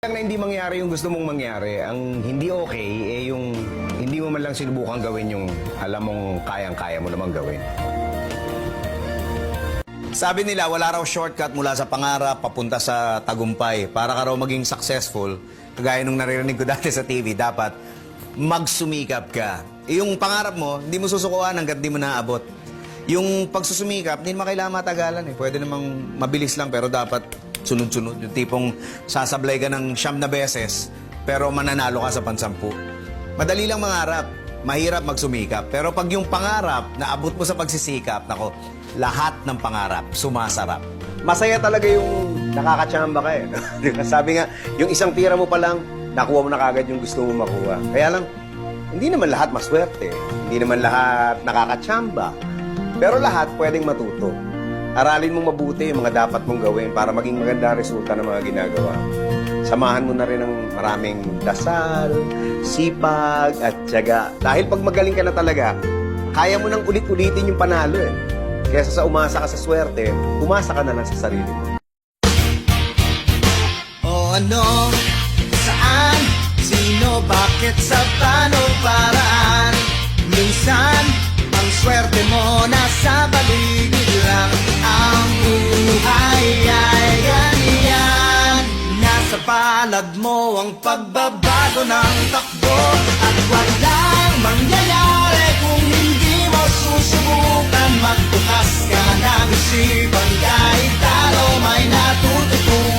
Lang na hindi mangyari yung gusto mong mangyari, ang hindi okay yung hindi mo man lang sinubukang gawin yung alam mong kayang-kaya mo namang gawin. Sabi nila, wala raw shortcut mula sa pangarap papunta sa tagumpay. Para ka raw maging successful, kagaya nung naririnig ko dati sa TV, dapat magsumikap ka. Yung pangarap mo, hindi mo susukuan hanggat di mo naabot. Yung pagsusumikap, hindi naman kailangan matagalan eh. Pwede namang mabilis lang, pero dapat sunod-sunod. Yung tipong sasablay ka ng 9 na beses, pero mananalo ka sa pansampu. Madali lang mangarap, mahirap magsumikap. Pero pag yung pangarap, naabot mo sa pagsisikap, nako, lahat ng pangarap, sumasarap. Masaya talaga yung nakakatsamba ka eh. Sabi nga, yung isang tira mo pa lang, nakuha mo na kagad yung gusto mo makuha. Kaya lang, hindi naman lahat maswerte. Hindi naman lahat nakakatsamba. Pero lahat pwedeng matuto. Aralin mong mabuti yung mga dapat mong gawin para maging maganda ang resulta ng mga ginagawa. Samahan mo na rin ng maraming dasal, sipag, at tiyaga. Dahil pag magaling ka na talaga, kaya mo nang ulit-ulitin yung panalo eh. Kesa sa umasa ka sa swerte, umasa ka na lang sa sarili mo. O ano, saan, sino, bakit, sa paano, paraan. Minsan, ang swerte mo nasa paligid lang. Ang buhay ay ganyan. Nasa palad mo ang pagbabago ng takbo. At walang mangyayari kung hindi mo susubukan. Magbukas ka ng isipan kahit talo may natututunan.